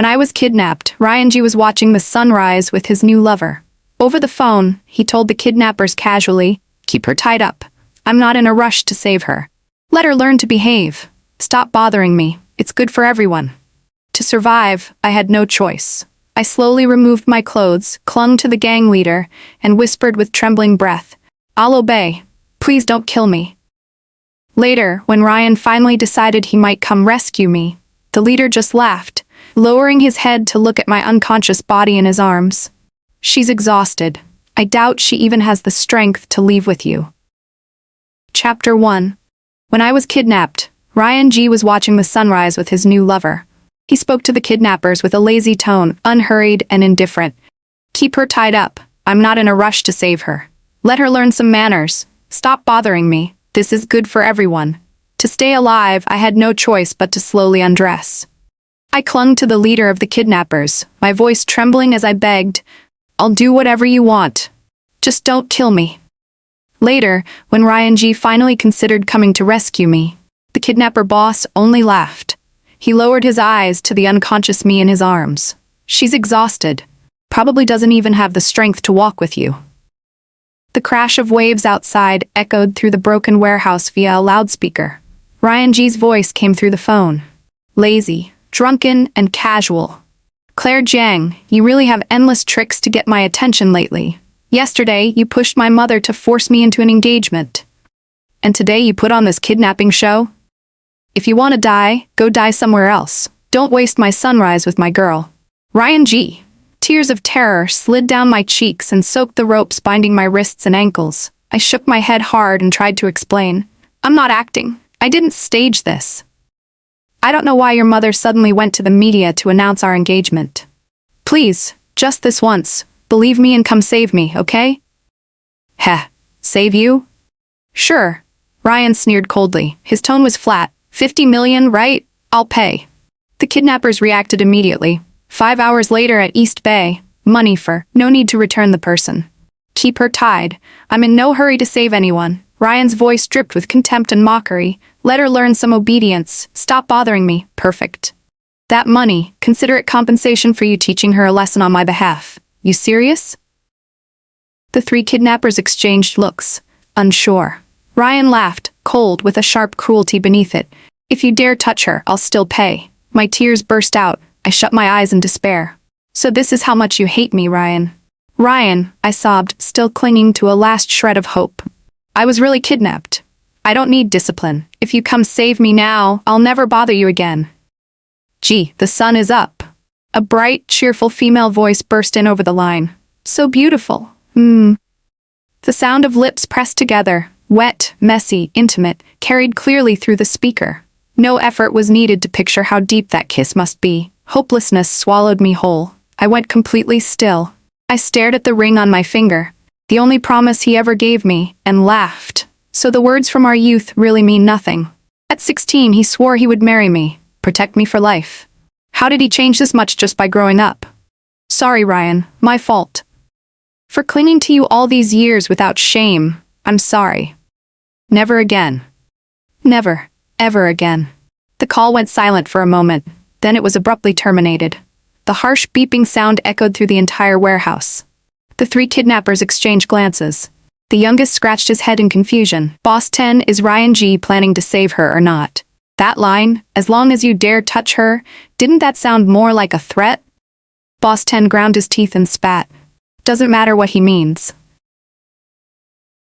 When I was kidnapped, Ryan G was watching the sunrise with his new lover. Over the phone, he told the kidnappers casually, "Keep her tied up. I'm not in a rush to save her. Let her learn to behave. Stop bothering me. It's good for everyone." To survive, I had no choice. I slowly removed my clothes, clung to the gang leader, and whispered with trembling breath, "I'll obey. Please don't kill me." Later, when Ryan finally decided he might come rescue me, the leader just laughed, lowering his head to look at my unconscious body in his arms. "She's exhausted. I doubt she even has the strength to leave with you." Chapter 1. When I was kidnapped, Ryan G was watching the sunrise with his new lover. He spoke to the kidnappers with a lazy tone, unhurried and indifferent. "Keep her tied up. I'm not in a rush to save her. Let her learn some manners. Stop bothering me. This is good for everyone." To stay alive, I had no choice but to slowly undress. I clung to the leader of the kidnappers, my voice trembling as I begged, "I'll do whatever you want. Just don't kill me." Later, when Ryan G finally considered coming to rescue me, the kidnapper boss only laughed. He lowered his eyes to the unconscious me in his arms. "She's exhausted. Probably doesn't even have the strength to walk with you." The crash of waves outside echoed through the broken warehouse via a loudspeaker. Ryan G's voice came through the phone. "Lazy, drunken, and casual. Claire Jiang, you really have endless tricks to get my attention lately. Yesterday, you pushed my mother to force me into an engagement. And today you put on this kidnapping show? If you want to die, go die somewhere else. Don't waste my sunrise with my girl." Ryan G. Tears of terror slid down my cheeks and soaked the ropes binding my wrists and ankles. I shook my head hard and tried to explain. "I'm not acting. I didn't stage this. I don't know why your mother suddenly went to the media to announce our engagement. Please, just this once, believe me and come save me, okay?" "Heh, save you?" "Sure," Ryan sneered coldly. His tone was flat. 50 million, right? I'll pay." The kidnappers reacted immediately. 5 hours later at East Bay, money for, no need to return the person. "Keep her tied. I'm in no hurry to save anyone." Ryan's voice dripped with contempt and mockery. "Let her learn some obedience. Stop bothering me." "Perfect. That money, consider it compensation for you teaching her a lesson on my behalf. You serious?" The three kidnappers exchanged looks, unsure. Ryan laughed, cold with a sharp cruelty beneath it. "If you dare touch her, I'll still pay." My tears burst out. I shut my eyes in despair. "So this is how much you hate me, Ryan." "Ryan," I sobbed, still clinging to a last shred of hope. "I was really kidnapped. I don't need discipline. If you come save me now, I'll never bother you again." "Gee, the sun is up." A bright, cheerful female voice burst in over the line. "So beautiful. The sound of lips pressed together, wet, messy, intimate, carried clearly through the speaker. No effort was needed to picture how deep that kiss must be. Hopelessness swallowed me whole. I went completely still. I stared at the ring on my finger, the only promise he ever gave me, and laughed. So the words from our youth really mean nothing. At 16, he swore he would marry me, protect me for life. How did he change this much just by growing up? Sorry, Ryan, my fault. For clinging to you all these years without shame, I'm sorry. Never again. Never, ever again. The call went silent for a moment, then it was abruptly terminated. The harsh beeping sound echoed through the entire warehouse. The three kidnappers exchanged glances. The youngest scratched his head in confusion. Boss 10, is Ryan G planning to save her or not? That line, "As long as you dare touch her," didn't that sound more like a threat? Boss 10 ground his teeth and spat. Doesn't matter what he means.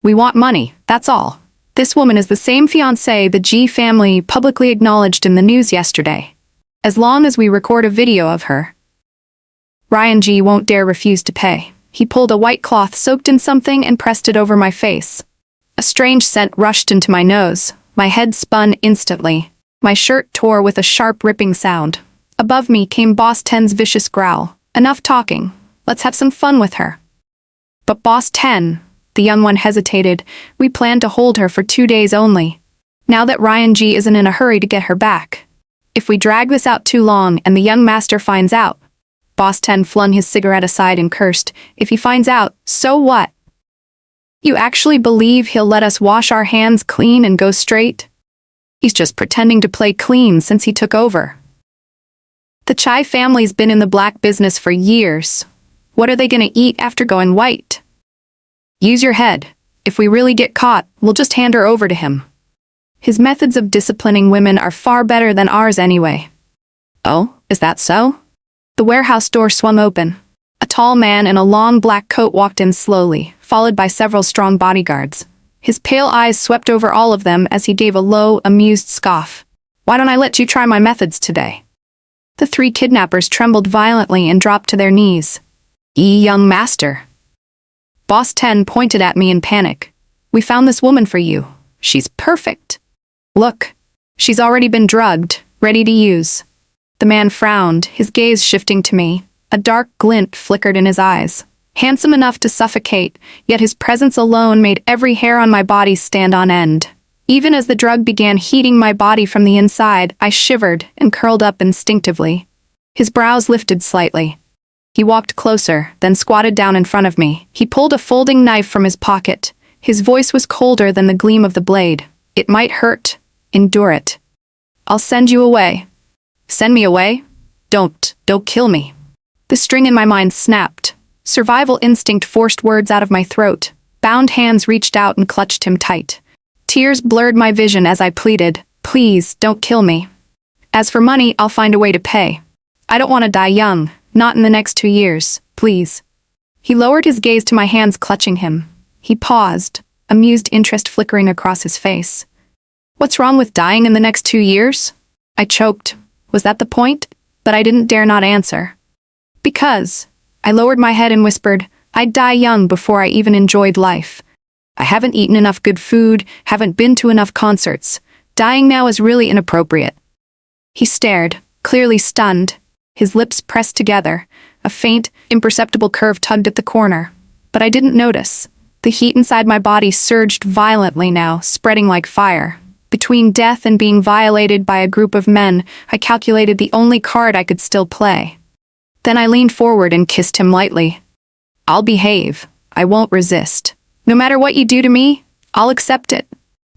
We want money, that's all. This woman is the same fiancée the G family publicly acknowledged in the news yesterday. As long as we record a video of her, Ryan G won't dare refuse to pay. He pulled a white cloth soaked in something and pressed it over my face. A strange scent rushed into my nose. My head spun instantly. My shirt tore with a sharp ripping sound. Above me came Boss 10's vicious growl. Enough talking. Let's have some fun with her. But Boss 10, the young one hesitated. We planned to hold her for 2 days only. Now that Ryan G isn't in a hurry to get her back. If we drag this out too long and the young master finds out. Boss 10 flung his cigarette aside and cursed. If he finds out, so what? You actually believe he'll let us wash our hands clean and go straight? He's just pretending to play clean since he took over. The Chai family's been in the black business for years. What are they gonna eat after going white? Use your head. If we really get caught, we'll just hand her over to him. His methods of disciplining women are far better than ours anyway. Oh, is that so? The warehouse door swung open. A tall man in a long black coat walked in slowly, followed by several strong bodyguards. His pale eyes swept over all of them as he gave a low, amused scoff. Why don't I let you try my methods today? The 3 kidnappers trembled violently and dropped to their knees. Young master. Boss 10 pointed at me in panic. We found this woman for you. She's perfect. Look. She's already been drugged, ready to use. The man frowned, his gaze shifting to me. A dark glint flickered in his eyes. Handsome enough to suffocate, yet his presence alone made every hair on my body stand on end. Even as the drug began heating my body from the inside, I shivered and curled up instinctively. His brows lifted slightly. He walked closer, then squatted down in front of me. He pulled a folding knife from his pocket. His voice was colder than the gleam of the blade. It might hurt. Endure it. I'll send you away. Send me away? Don't kill me. The string in my mind snapped. Survival instinct forced words out of my throat. Bound hands reached out and clutched him tight. Tears blurred my vision as I pleaded, please, don't kill me. As for money, I'll find a way to pay. I don't want to die young, not in the next 2 years, please. He lowered his gaze to my hands clutching him. He paused, amused interest flickering across his face. What's wrong with dying in the next 2 years? I choked. Was that the point? But I didn't dare not answer. Because. I lowered my head and whispered, I'd die young before I even enjoyed life. I haven't eaten enough good food, haven't been to enough concerts. Dying now is really inappropriate. He stared, clearly stunned. His lips pressed together. A faint, imperceptible curve tugged at the corner. But I didn't notice. The heat inside my body surged violently now, spreading like fire. Between death and being violated by a group of men, I calculated the only card I could still play. Then I leaned forward and kissed him lightly. I'll behave. I won't resist. No matter what you do to me, I'll accept it.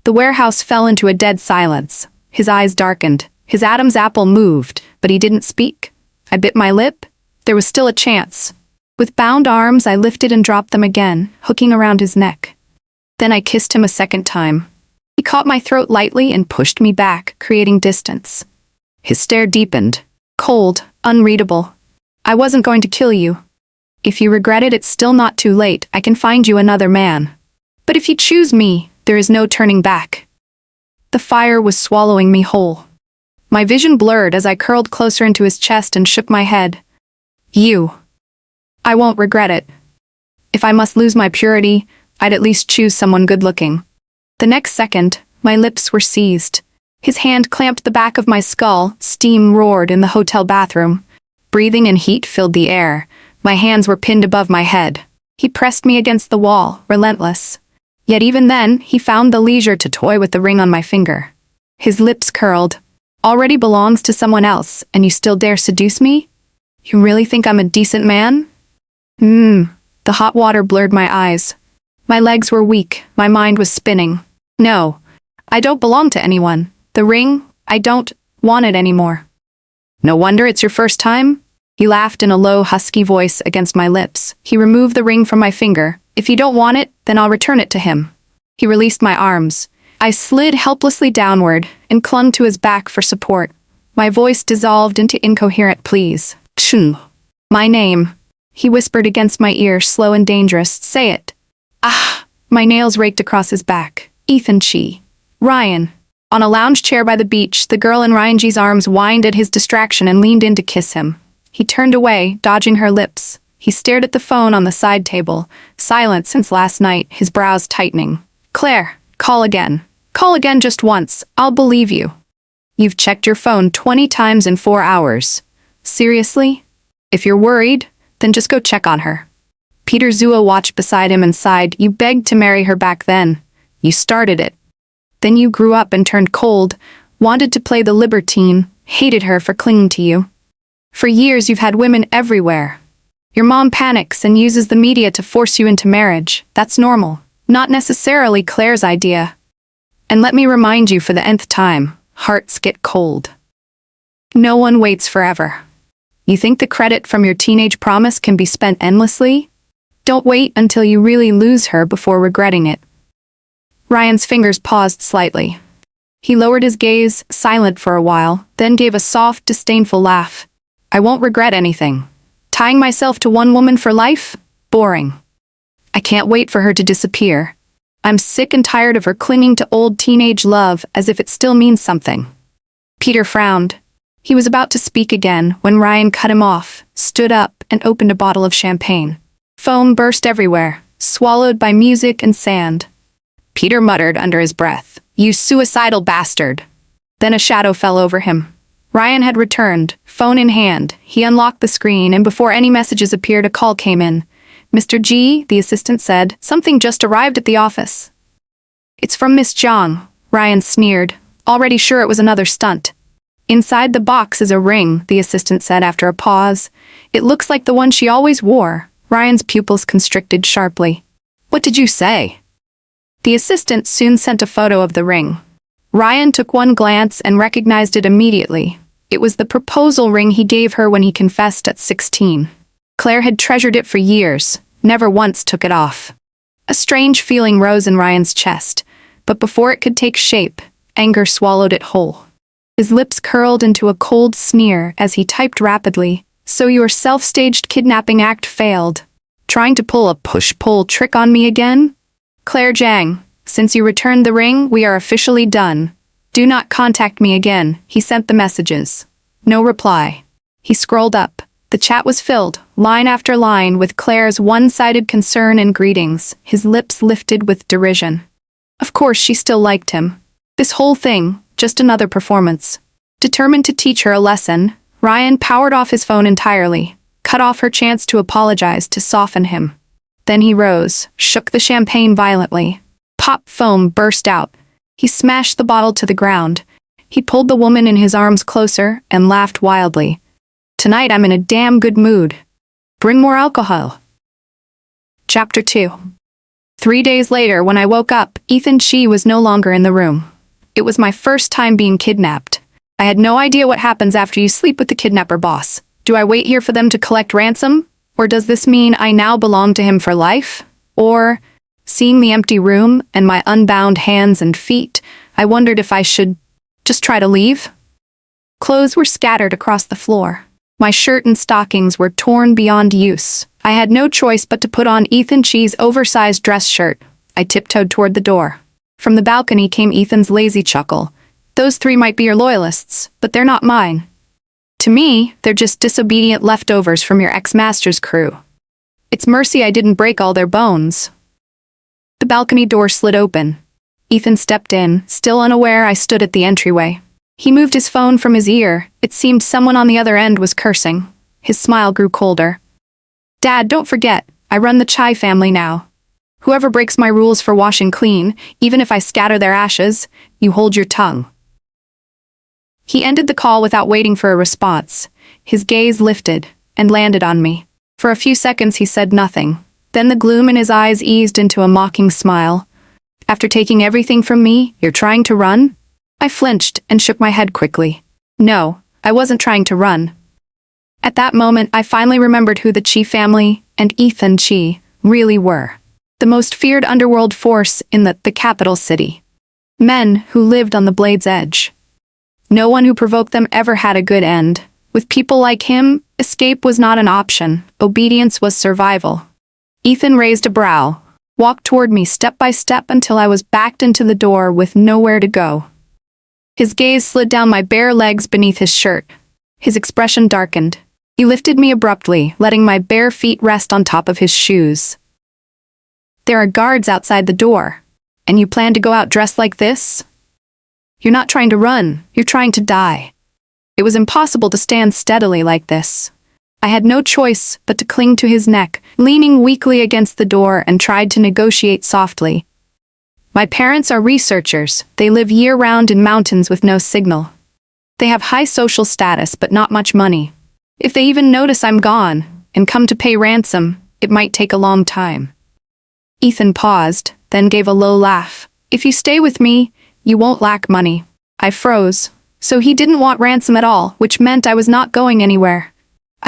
The warehouse fell into a dead silence. His eyes darkened. His Adam's apple moved, but he didn't speak. I bit my lip. There was still a chance. With bound arms, I lifted and dropped them again, hooking around his neck. Then I kissed him a second time. He caught my throat lightly and pushed me back, creating distance. His stare deepened. Cold, unreadable. I wasn't going to kill you. If you regret it, it's still not too late. I can find you another man. But if you choose me, there is no turning back. The fire was swallowing me whole. My vision blurred as I curled closer into his chest and shook my head. You. I won't regret it. If I must lose my purity, I'd at least choose someone good-looking. The next second, my lips were seized. His hand clamped the back of my skull. Steam roared in the hotel bathroom. Breathing and heat filled the air. My hands were pinned above my head. He pressed me against the wall, relentless. Yet even then, he found the leisure to toy with the ring on my finger. His lips curled. Already belongs to someone else, and you still dare seduce me? You really think I'm a decent man? The hot water blurred my eyes. My legs were weak, my mind was spinning. No, I don't belong to anyone. The ring, I don't want it anymore. No wonder it's your first time? He laughed in a low, husky voice against my lips. He removed the ring from my finger. If you don't want it, then I'll return it to him. He released my arms. I slid helplessly downward and clung to his back for support. My voice dissolved into incoherent pleas. Chun. My name. He whispered against my ear, slow and dangerous. Say it. Ah. My nails raked across his back. Ethan Chi. Ryan. On a lounge chair by the beach, the girl in Ryan G's arms whined at his distraction and leaned in to kiss him. He turned away, dodging her lips. He stared at the phone on the side table, silent since last night, his brows tightening. Claire, call again. Call again just once. I'll believe you. You've checked your phone 20 times in 4 hours. Seriously? If you're worried, then just go check on her. Peter Zua watched beside him and sighed. You begged to marry her back then. You started it. Then you grew up and turned cold, wanted to play the libertine, hated her for clinging to you. For years you've had women everywhere. Your mom panics and uses the media to force you into marriage. That's normal. Not necessarily Claire's idea. And let me remind you for the nth time, hearts get cold. No one waits forever. You think the credit from your teenage promise can be spent endlessly? Don't wait until you really lose her before regretting it. Ryan's fingers paused slightly. He lowered his gaze, silent for a while, then gave a soft, disdainful laugh. I won't regret anything. Tying myself to one woman for life? Boring. I can't wait for her to disappear. I'm sick and tired of her clinging to old teenage love as if it still means something. Peter frowned. He was about to speak again when Ryan cut him off, stood up, and opened a bottle of champagne. Foam burst everywhere, swallowed by music and sand. Peter muttered under his breath, "You suicidal bastard." Then a shadow fell over him. Ryan had returned, phone in hand. He unlocked the screen, and before any messages appeared, a call came in. "Mr. G," the assistant said, "something just arrived at the office." "It's from Miss Zhang," Ryan sneered, already sure it was another stunt. "Inside the box is a ring," the assistant said after a pause. "It looks like the one she always wore." Ryan's pupils constricted sharply. "What did you say?" The assistant soon sent a photo of the ring. Ryan took one glance and recognized it immediately. It was the proposal ring he gave her when he confessed at 16. Claire had treasured it for years, never once took it off. A strange feeling rose in Ryan's chest, but before it could take shape, anger swallowed it whole. His lips curled into a cold sneer as he typed rapidly. "So your self-staged kidnapping act failed. Trying to pull a push-pull trick on me again? Claire Zhang, since you returned the ring, we are officially done. Do not contact me again." He sent the messages. No reply. He scrolled up. The chat was filled, line after line, with Claire's one-sided concern and greetings, his lips lifted with derision. Of course she still liked him. This whole thing, just another performance. Determined to teach her a lesson, Ryan powered off his phone entirely, cut off her chance to apologize, to soften him. Then he rose, shook the champagne violently. Pop, foam burst out. He smashed the bottle to the ground. He pulled the woman in his arms closer and laughed wildly. "Tonight I'm in a damn good mood. Bring more alcohol." Chapter 2. 3 days later, when I woke up, Ethan Chi was no longer in the room. It was my first time being kidnapped. I had no idea what happens after you sleep with the kidnapper boss. Do I wait here for them to collect ransom? Or does this mean I now belong to him for life? Or, seeing the empty room and my unbound hands and feet, I wondered if I should just try to leave. Clothes were scattered across the floor. My shirt and stockings were torn beyond use. I had no choice but to put on Ethan Chi's oversized dress shirt. I tiptoed toward the door. From the balcony came Ethan's lazy chuckle. "Those 3 might be your loyalists, but they're not mine. To me, they're just disobedient leftovers from your ex-master's crew. It's mercy I didn't break all their bones." The balcony door slid open. Ethan stepped in, still unaware I stood at the entryway. He moved his phone from his ear. It seemed someone on the other end was cursing. His smile grew colder. "Dad, don't forget, I run the Chai family now. Whoever breaks my rules for washing clean, even if I scatter their ashes, you hold your tongue." He ended the call without waiting for a response. His gaze lifted and landed on me. For a few seconds he said nothing. Then the gloom in his eyes eased into a mocking smile. "After taking everything from me, you're trying to run?" I flinched and shook my head quickly. No, I wasn't trying to run. At that moment, I finally remembered who the Chi family and Ethan Chi really were. The most feared underworld force in the capital city. Men who lived on the blade's edge. No one who provoked them ever had a good end. With people like him, escape was not an option. Obedience was survival. Ethan raised a brow, walked toward me step by step until I was backed into the door with nowhere to go. His gaze slid down my bare legs beneath his shirt. His expression darkened. He lifted me abruptly, letting my bare feet rest on top of his shoes. "There are guards outside the door. And you plan to go out dressed like this? You're not trying to run, you're trying to die." It was impossible to stand steadily like this. I had no choice but to cling to his neck, leaning weakly against the door, and tried to negotiate softly. "My parents are researchers. They live year-round in mountains with no signal. They have high social status but not much money. If they even notice I'm gone and come to pay ransom, it might take a long time." Ethan paused, then gave a low laugh. "If you stay with me, you won't lack money." I froze. So he didn't want ransom at all, which meant I was not going anywhere.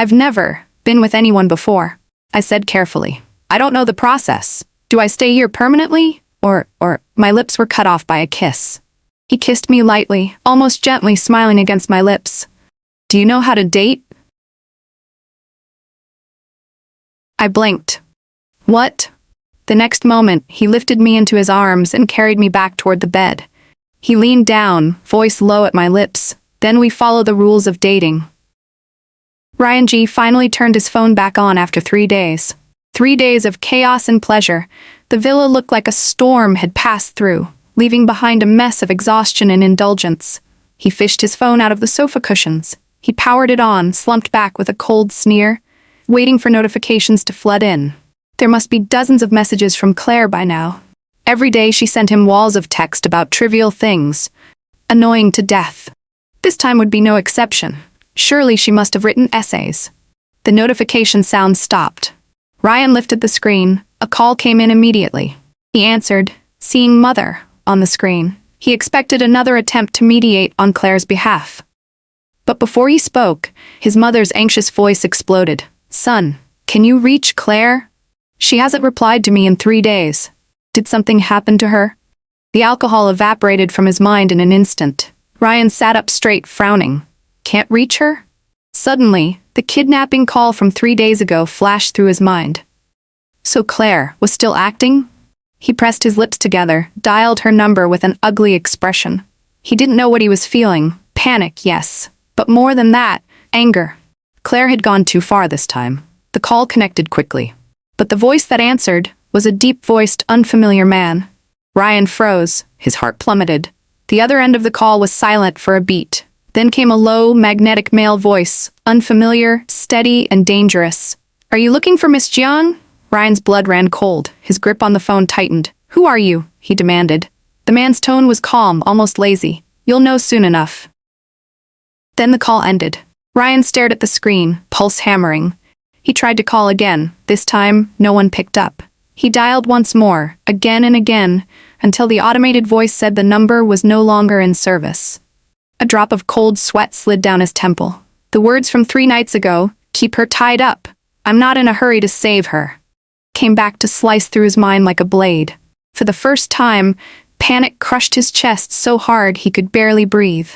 I've never been with anyone before, I said carefully. I don't know the process. Do I stay here permanently? Or my lips were cut off by a kiss. He kissed me lightly, almost gently, smiling against my lips. Do you know how to date? I blinked. What? The next moment, he lifted me into his arms and carried me back toward the bed. He leaned down, voice low at my lips. Then we follow the rules of dating. Ryan G. finally turned his phone back on after 3 days. 3 days of chaos and pleasure. The villa looked like a storm had passed through, leaving behind a mess of exhaustion and indulgence. He fished his phone out of the sofa cushions. He powered it on, slumped back with a cold sneer, waiting for notifications to flood in. There must be dozens of messages from Claire by now. Every day she sent him walls of text about trivial things, annoying to death. This time would be no exception. Surely she must have written essays. The notification sound stopped. Ryan lifted the screen. A call came in immediately. He answered, seeing Mother on the screen. He expected another attempt to mediate on Claire's behalf. But before he spoke, his mother's anxious voice exploded. Son, can you reach Claire? She hasn't replied to me in 3 days. Did something happen to her? The alcohol evaporated from his mind in an instant. Ryan sat up straight, frowning. Can't reach her? Suddenly, the kidnapping call from 3 days ago flashed through his mind. So Claire was still acting? He pressed his lips together, dialed her number with an ugly expression. He didn't know what he was feeling. Panic, yes. But more than that, anger. Claire had gone too far this time. The call connected quickly. But the voice that answered was a deep-voiced, unfamiliar man. Ryan froze. His heart plummeted. The other end of the call was silent for a beat. Then came a low, magnetic male voice, unfamiliar, steady, and dangerous. Are you looking for Miss Jiang? Ryan's blood ran cold. His grip on the phone tightened. Who are you? He demanded. The man's tone was calm, almost lazy. You'll know soon enough. Then the call ended. Ryan stared at the screen, pulse hammering. He tried to call again. This time, no one picked up. He dialed once more, again and again, until the automated voice said the number was no longer in service. A drop of cold sweat slid down his temple. The words from 3 nights ago, keep her tied up. I'm not in a hurry to save her, came back to slice through his mind like a blade. For the first time, panic crushed his chest so hard he could barely breathe.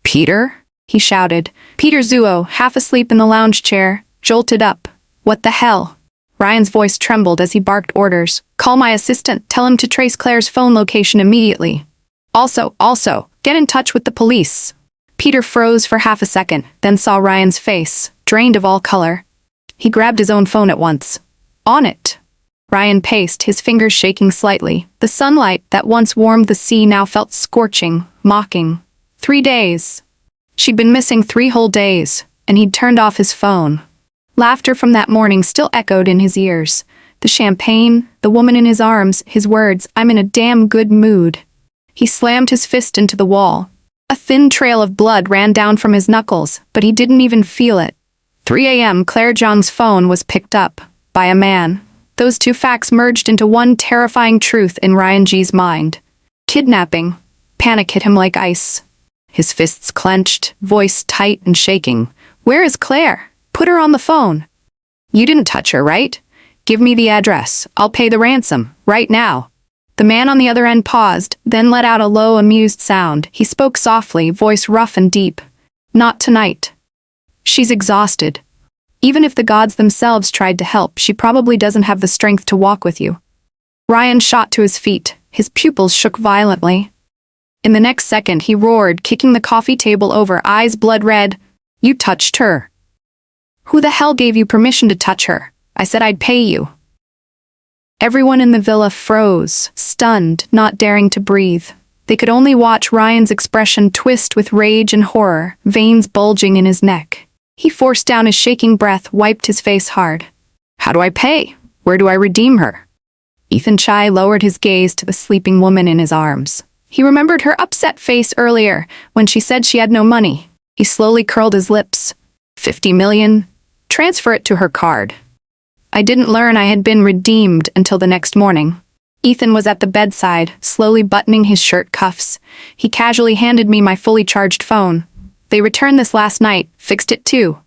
Peter? He shouted. Peter Zuo, half asleep in the lounge chair, jolted up. What the hell? Ryan's voice trembled as he barked orders. Call my assistant, tell him to trace Claire's phone location immediately. Also, get in touch with the police. Peter froze for half a second, then saw Ryan's face, drained of all color. He grabbed his own phone at once. On it. Ryan paced, his fingers shaking slightly. The sunlight that once warmed the sea now felt scorching, mocking. 3 days. She'd been missing 3 whole days, and he'd turned off his phone. Laughter from that morning still echoed in his ears. The champagne, the woman in his arms, his words, I'm in a damn good mood. He slammed his fist into the wall. A thin trail of blood ran down from his knuckles, but he didn't even feel it. 3 a.m. Claire Zhang's phone was picked up by a man. Those 2 facts merged into one terrifying truth in Ryan G's mind. Kidnapping. Panic hit him like ice. His fists clenched, voice tight and shaking. Where is Claire? Put her on the phone. You didn't touch her, right? Give me the address. I'll pay the ransom, right now. The man on the other end paused, then let out a low, amused sound. He spoke softly, voice rough and deep. Not tonight. She's exhausted. Even if the gods themselves tried to help, she probably doesn't have the strength to walk with you. Ryan shot to his feet. His pupils shook violently. In the next second, he roared, kicking the coffee table over, eyes blood red. You touched her. Who the hell gave you permission to touch her? I said I'd pay you. Everyone in the villa froze, stunned, not daring to breathe. They could only watch Ryan's expression twist with rage and horror, veins bulging in his neck. He forced down his shaking breath, wiped his face hard. How do I pay? Where do I redeem her? Ethan Chai lowered his gaze to the sleeping woman in his arms. He remembered her upset face earlier, when she said she had no money. He slowly curled his lips. 50 million? Transfer it to her card. I didn't learn I had been redeemed until the next morning. Ethan was at the bedside, slowly buttoning his shirt cuffs. He casually handed me my fully charged phone. They returned this last night, fixed it too.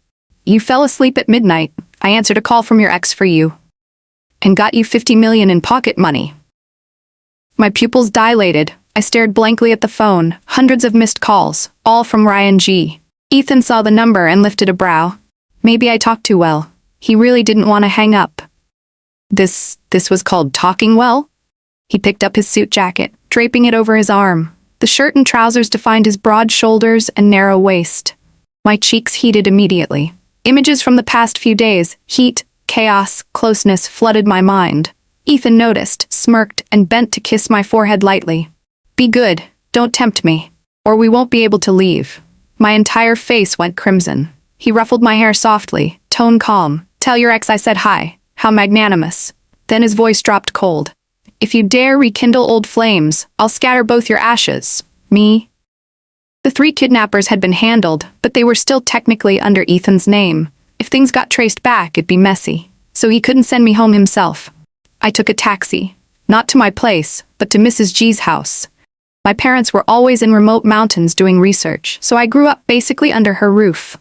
You fell asleep at midnight. I answered a call from your ex for you. And got you 50 million in pocket money. My pupils dilated. I stared blankly at the phone, hundreds of missed calls, all from Ryan G. Ethan saw the number and lifted a brow. Maybe I talked too well. He really didn't want to hang up. This was called talking well? He picked up his suit jacket, draping it over his arm. The shirt and trousers defined his broad shoulders and narrow waist. My cheeks heated immediately. Images from the past few days, heat, chaos, closeness flooded my mind. Ethan noticed, smirked, and bent to kiss my forehead lightly. Be good, don't tempt me, or we won't be able to leave. My entire face went crimson. He ruffled my hair softly, tone calm. Tell your ex I said hi. How magnanimous. Then his voice dropped cold. If you dare rekindle old flames, I'll scatter both your ashes. Me? The 3 kidnappers had been handled, but they were still technically under Ethan's name. If things got traced back, it'd be messy. So he couldn't send me home himself. I took a taxi. Not to my place, but to Mrs. G's house. My parents were always in remote mountains doing research, so I grew up basically under her roof.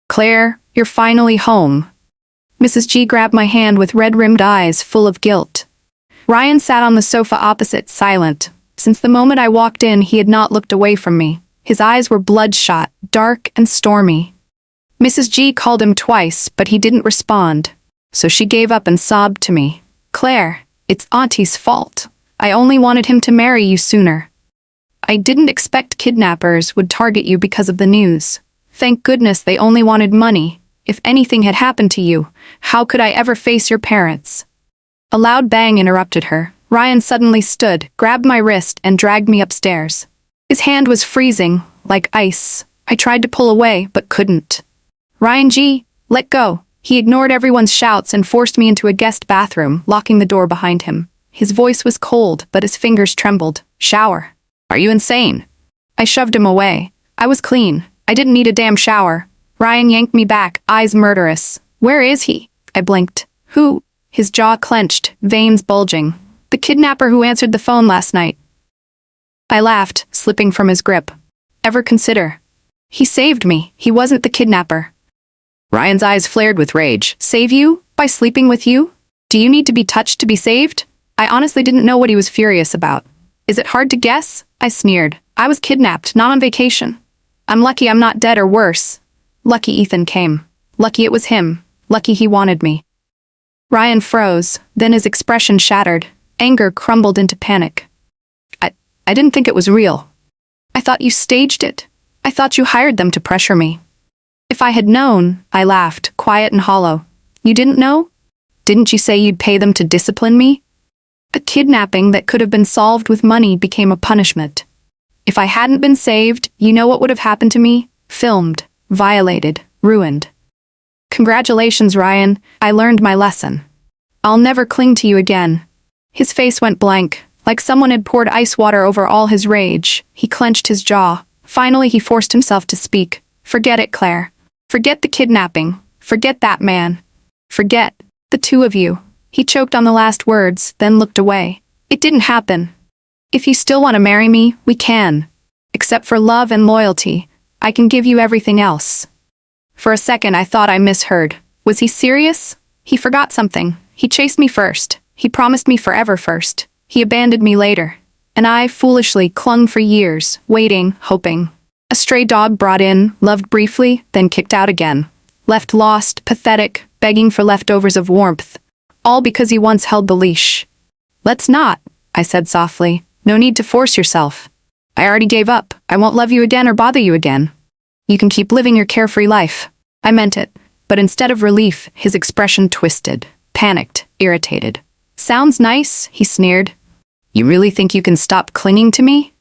Claire, you're finally home. Mrs. G grabbed my hand with red-rimmed eyes full of guilt. Ryan sat on the sofa opposite, silent. Since the moment I walked in, he had not looked away from me. His eyes were bloodshot, dark and stormy. Mrs. G called him twice, but he didn't respond. So she gave up and sobbed to me. Claire, it's Auntie's fault. I only wanted him to marry you sooner. I didn't expect kidnappers would target you because of the news. Thank goodness they only wanted money. If anything had happened to you, how could I ever face your parents? A loud bang interrupted her. Ryan suddenly stood, grabbed my wrist, and dragged me upstairs. His hand was freezing, like ice. I tried to pull away, but couldn't. Ryan G, let go. He ignored everyone's shouts and forced me into a guest bathroom, locking the door behind him. His voice was cold, but his fingers trembled. Shower. Are you insane? I shoved him away. I was clean. I didn't need a damn shower. Ryan yanked me back, eyes murderous. Where is he? I blinked. Who? His jaw clenched, veins bulging. The kidnapper who answered the phone last night. I laughed, slipping from his grip. Ever consider? He saved me. He wasn't the kidnapper. Ryan's eyes flared with rage. Save you? By sleeping with you? Do you need to be touched to be saved? I honestly didn't know what he was furious about. Is it hard to guess? I sneered. I was kidnapped, not on vacation. I'm lucky I'm not dead or worse. Lucky Ethan came. Lucky it was him. Lucky he wanted me. Ryan froze, then his expression shattered. Anger crumbled into panic. I didn't think it was real. I thought you staged it. I thought you hired them to pressure me. If I had known, I laughed, quiet and hollow. You didn't know? Didn't you say you'd pay them to discipline me? A kidnapping that could have been solved with money became a punishment. If I hadn't been saved, you know what would have happened to me? Filmed, violated, ruined. Congratulations, Ryan. I learned my lesson. I'll never cling to you again. His face went blank, like someone had poured ice water over all his rage. He clenched his jaw. Finally, he forced himself to speak. Forget it, Claire. Forget the kidnapping. Forget that man. Forget the 2 of you. He choked on the last words, then looked away. It didn't happen. If you still want to marry me, we can. Except for love and loyalty, I can give you everything else. For a second, I thought I misheard. Was he serious? He forgot something. He chased me first. He promised me forever first. He abandoned me later. And I, foolishly, clung for years, waiting, hoping. A stray dog brought in, loved briefly, then kicked out again. Left lost, pathetic, begging for leftovers of warmth. All because he once held the leash. Let's not, I said softly. No need to force yourself. I already gave up. I won't love you again or bother you again. You can keep living your carefree life. I meant it. But instead of relief, his expression twisted. Panicked, irritated. Sounds nice, he sneered. You really think you can stop clinging to me?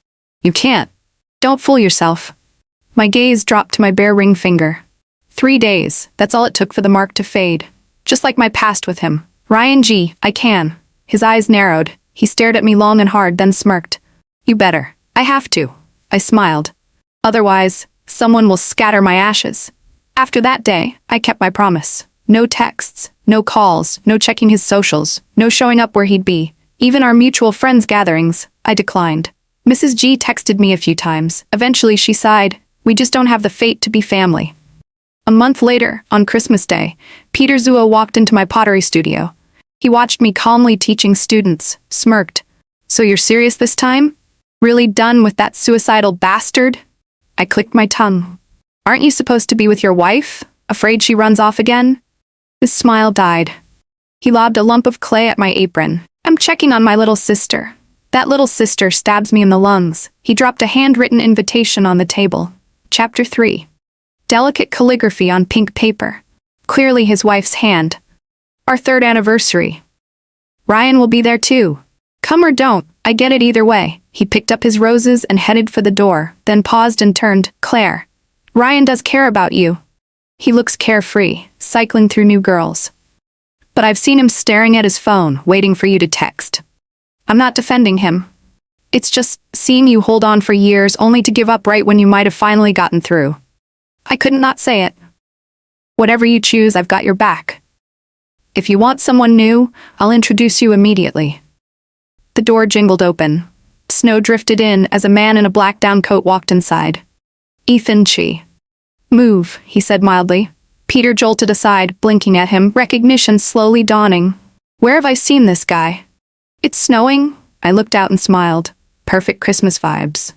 You can't. Don't fool yourself. My gaze dropped to my bare ring finger. 3 days, that's all it took for the mark to fade. Just like my past with him. Ryan G, I can. His eyes narrowed. He stared at me long and hard, then smirked. You better. I have to. I smiled. Otherwise, someone will scatter my ashes. After that day, I kept my promise. No texts, no calls, no checking his socials, no showing up where he'd be. Even our mutual friends' gatherings, I declined. Mrs. G texted me a few times. Eventually she sighed. We just don't have the fate to be family. A month later, on Christmas Day, Peter Zuo walked into my pottery studio. He watched me calmly teaching students, smirked. "So you're serious this time? Really done with that suicidal bastard?" I clicked my tongue. "Aren't you supposed to be with your wife? Afraid she runs off again?" His smile died. He lobbed a lump of clay at my apron. "I'm checking on my little sister. That little sister stabs me in the lungs." He dropped a handwritten invitation on the table. Chapter 3. Delicate calligraphy on pink paper. Clearly his wife's hand. Our 3rd anniversary. Ryan will be there too. Come or don't, I get it either way. He picked up his roses and headed for the door, then paused and turned. "Claire, Ryan does care about you. He looks carefree, cycling through new girls. But I've seen him staring at his phone, waiting for you to text. I'm not defending him. It's just seeing you hold on for years only to give up right when you might have finally gotten through. I couldn't not say it. Whatever you choose, I've got your back. If you want someone new, I'll introduce you immediately." The door jingled open. Snow drifted in as a man in a black down coat walked inside. "Ethan Chi." "Move," he said mildly. Peter jolted aside, blinking at him, recognition slowly dawning. "Where have I seen this guy?" "It's snowing." I looked out and smiled. Perfect Christmas vibes.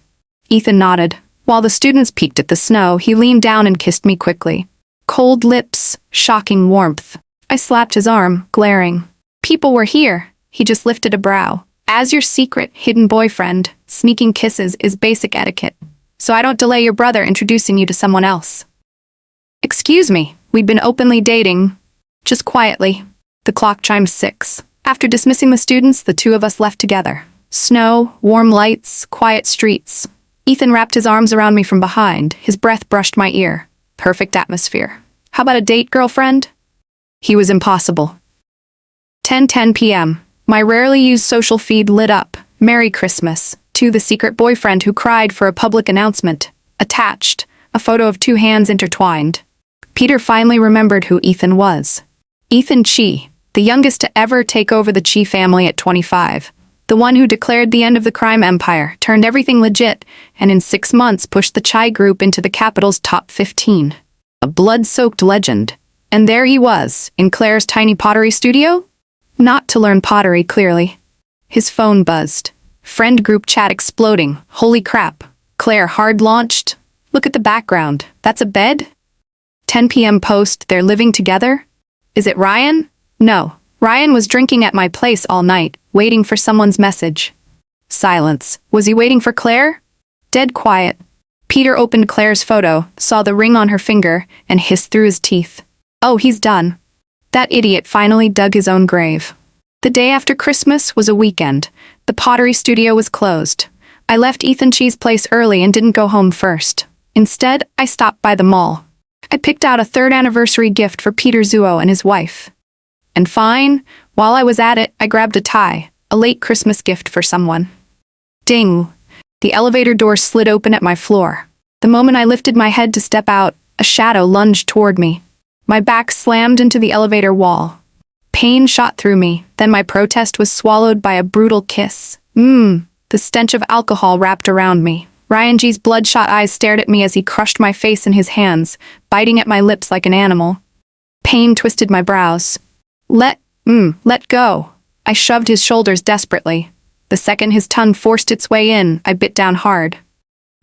Ethan nodded. While the students peeked at the snow, he leaned down and kissed me quickly. Cold lips, shocking warmth. I slapped his arm, glaring. "People were here." He just lifted a brow. "As your secret, hidden boyfriend, sneaking kisses is basic etiquette. So I don't delay your brother introducing you to someone else." "Excuse me, we'd been openly dating." Just quietly. The clock chimed 6. After dismissing the students, the two of us left together. Snow, warm lights, quiet streets. Ethan wrapped his arms around me from behind. His breath brushed my ear. Perfect atmosphere. "How about a date, girlfriend?" He was impossible. 10:10 p.m. My rarely used social feed lit up. "Merry Christmas." To the secret boyfriend who cried for a public announcement. Attached, a photo of 2 hands intertwined. Peter finally remembered who Ethan was. Ethan Chi, the youngest to ever take over the Chi family at 25. The one who declared the end of the crime empire, turned everything legit, and in 6 months pushed the Chai group into the capital's top 15. A blood-soaked legend. And there he was, in Claire's tiny pottery studio? Not to learn pottery, clearly. His phone buzzed. Friend group chat exploding. Holy crap. Claire hard-launched? Look at the background. That's a bed? 10 p.m. post, they're living together? Is it Ryan? No. Ryan was drinking at my place all night, waiting for someone's message. Silence. Was he waiting for Claire? Dead quiet. Peter opened Claire's photo, saw the ring on her finger, and hissed through his teeth. Oh, he's done. That idiot finally dug his own grave. The day after Christmas was a weekend. The pottery studio was closed. I left Ethan Chi's place early and didn't go home first. Instead, I stopped by the mall. I picked out a 3rd anniversary gift for Peter Zuo and his wife. And fine, while I was at it, I grabbed a tie, a late Christmas gift for someone. Ding! The elevator door slid open at my floor. The moment I lifted my head to step out, a shadow lunged toward me. My back slammed into the elevator wall. Pain shot through me, then my protest was swallowed by a brutal kiss. The stench of alcohol wrapped around me. Ryan G's bloodshot eyes stared at me as he crushed my face in his hands, biting at my lips like an animal. Pain twisted my brows. Let go. I shoved his shoulders desperately. The second his tongue forced its way in, I bit down hard.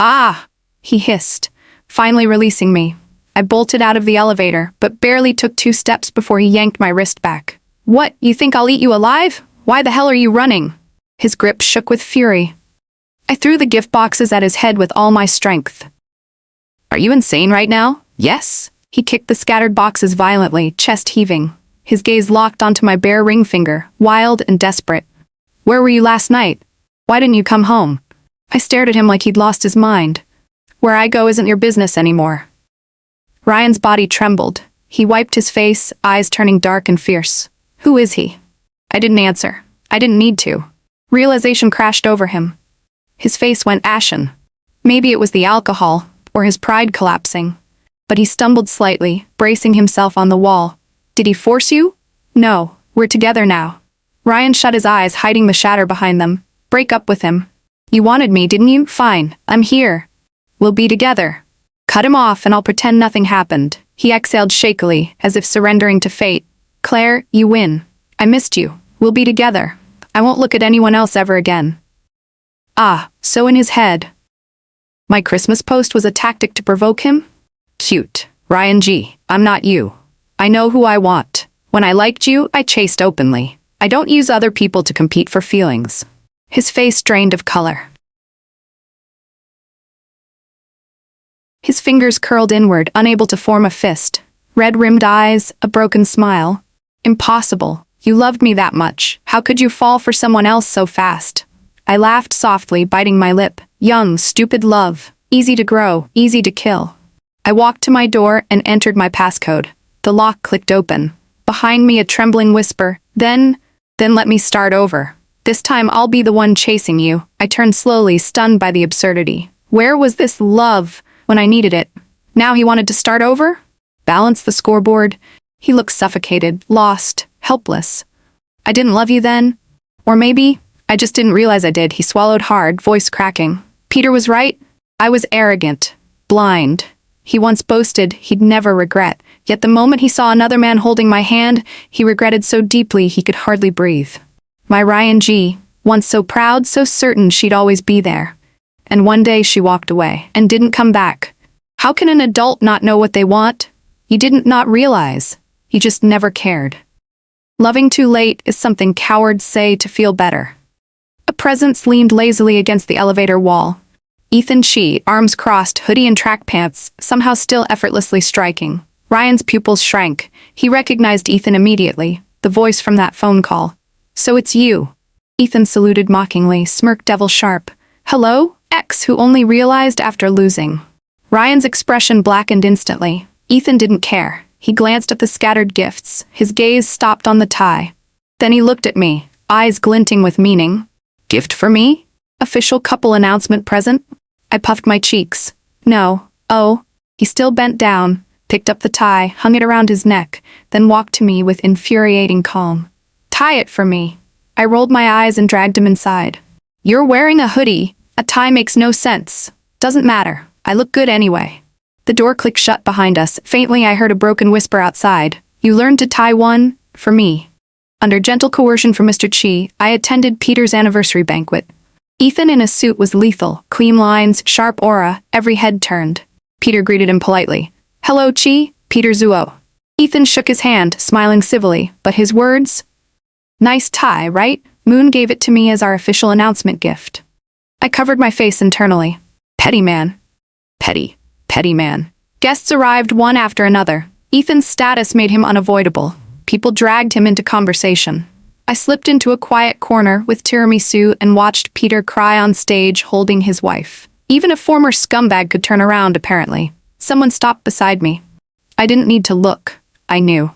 Ah! He hissed, finally releasing me. I bolted out of the elevator, but barely took 2 steps before he yanked my wrist back. What, you think I'll eat you alive? Why the hell are you running? His grip shook with fury. I threw the gift boxes at his head with all my strength. Are you insane right now? Yes? He kicked the scattered boxes violently, chest heaving. His gaze locked onto my bare ring finger, wild and desperate. Where were you last night? Why didn't you come home? I stared at him like he'd lost his mind. Where I go isn't your business anymore. Ryan's body trembled. He wiped his face, eyes turning dark and fierce. Who is he? I didn't answer. I didn't need to. Realization crashed over him. His face went ashen. Maybe it was the alcohol, or his pride collapsing. But he stumbled slightly, bracing himself on the wall. Did he force you? No, we're together now. Ryan shut his eyes, hiding the shatter behind them. Break up with him. You wanted me, didn't you? Fine, I'm here. We'll be together. Cut him off and I'll pretend nothing happened. He exhaled shakily, as if surrendering to fate. Claire, you win. I missed you. We'll be together. I won't look at anyone else ever again. Ah, so in his head. My Christmas post was a tactic to provoke him? Cute. Ryan G., I'm not you. I know who I want. When I liked you, I chased openly. I don't use other people to compete for feelings. His face drained of color. His fingers curled inward, unable to form a fist. Red-rimmed eyes, a broken smile. Impossible. You loved me that much. How could you fall for someone else so fast? I laughed softly, biting my lip. Young, stupid love. Easy to grow, easy to kill. I walked to my door and entered my passcode. The lock clicked open. Behind me a trembling whisper. Then let me start over. This time I'll be the one chasing you. I turned slowly, stunned by the absurdity. Where was this love when I needed it? Now he wanted to start over? Balance the scoreboard. He looked suffocated, lost, helpless. I didn't love you then? Or maybe I just didn't realize I did. He swallowed hard, voice cracking. Peter was right. I was arrogant, blind. He once boasted he'd never regret. Yet the moment he saw another man holding my hand, he regretted so deeply he could hardly breathe. My Ryan G., once so proud, so certain she'd always be there. And one day she walked away and didn't come back. How can an adult not know what they want? You didn't not realize. You just never cared. Loving too late is something cowards say to feel better. A presence leaned lazily against the elevator wall. Ethan Chi, arms crossed, hoodie and track pants, somehow still effortlessly striking. Ryan's pupils shrank. He recognized Ethan immediately, the voice from that phone call. So it's you. Ethan saluted mockingly, smirked devil sharp. Hello? X, who only realized after losing. Ryan's expression blackened instantly. Ethan didn't care. He glanced at the scattered gifts. His gaze stopped on the tie. Then he looked at me, eyes glinting with meaning. Gift for me? Official couple announcement present? I puffed my cheeks. No. Oh. He still bent down, picked up the tie, hung it around his neck, then walked to me with infuriating calm. Tie it for me. I rolled my eyes and dragged him inside. You're wearing a hoodie. A tie makes no sense. Doesn't matter. I look good anyway. The door clicked shut behind us. Faintly I heard a broken whisper outside. You learned to tie one? For me. Under gentle coercion from Mr. Chi, I attended Peter's anniversary banquet. Ethan in a suit was lethal. Clean lines, sharp aura, every head turned. Peter greeted him politely. Hello, Chi. Peter Zuo. Ethan shook his hand, smiling civilly, but his words? Nice tie, right? Moon gave it to me as our official announcement gift. I covered my face internally. Petty man. Petty man. Guests arrived one after another. Ethan's status made him unavoidable. People dragged him into conversation. I slipped into a quiet corner with tiramisu and watched Peter cry on stage holding his wife. Even a former scumbag could turn around, apparently. Someone stopped beside me. I didn't need to look. I knew.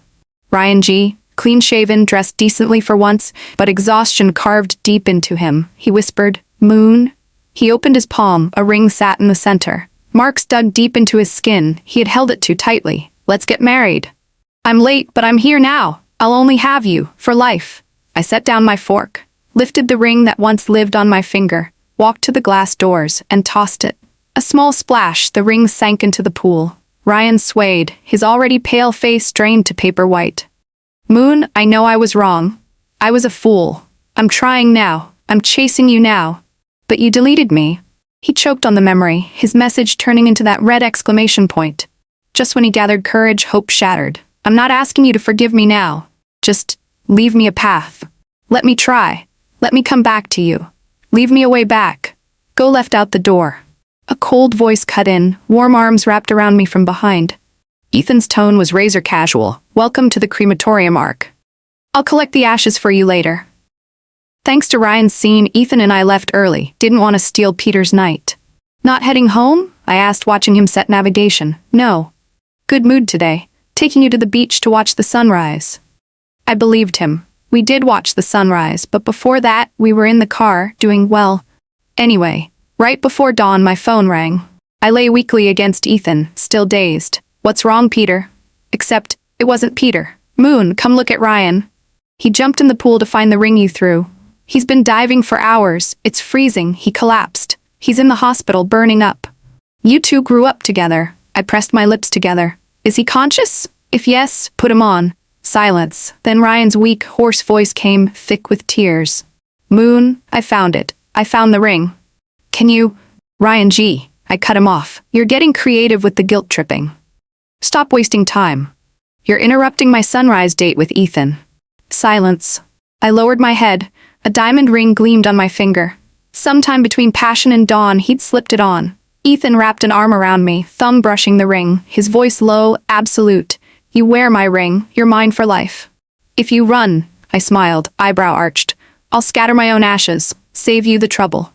Ryan G., clean-shaven, dressed decently for once, but exhaustion carved deep into him. He whispered, Moon? He opened his palm, a ring sat in the center. Marks dug deep into his skin. He had held it too tightly. Let's get married. I'm late, but I'm here now. I'll only have you, for life. I set down my fork, lifted the ring that once lived on my finger, walked to the glass doors, and tossed it. A small splash, the ring sank into the pool. Ryan swayed, his already pale face drained to paper white. Moon, I know I was wrong. I was a fool. I'm trying now. I'm chasing you now. But you deleted me. He choked on the memory, his message turning into that red exclamation point. Just when he gathered courage, hope shattered. I'm not asking you to forgive me now. Just leave me a path. Let me try. Let me come back to you. Leave me a way back. Go left out the door. A cold voice cut in, warm arms wrapped around me from behind. Ethan's tone was razor casual. Welcome to the crematorium arc. I'll collect the ashes for you later. Thanks to Ryan's scene, Ethan and I left early, didn't want to steal Peter's night. Not heading home? I asked, watching him set navigation. No. Good mood today. Taking you to the beach to watch the sunrise. I believed him. We did watch the sunrise, but before that, we were in the car, doing well. Anyway, right before dawn my phone rang. I lay weakly against Ethan, still dazed. What's wrong, Peter? Except, it wasn't Peter. Moon, come look at Ryan. He jumped in the pool to find the ring you threw. He's been diving for hours. It's freezing. He collapsed. He's in the hospital, burning up. You two grew up together. I pressed my lips together. Is he conscious? If yes, put him on. Silence. Then Ryan's weak, hoarse voice came, thick with tears. Moon, I found it. I found the ring. Can you? Ryan G. I cut him off. You're getting creative with the guilt tripping. Stop wasting time. You're interrupting my sunrise date with Ethan. Silence. I lowered my head. A diamond ring gleamed on my finger. Sometime between passion and dawn, he'd slipped it on. Ethan wrapped an arm around me, thumb brushing the ring, his voice low, absolute. You wear my ring, you're mine for life. If you run, I smiled, eyebrow arched, I'll scatter my own ashes, save you the trouble.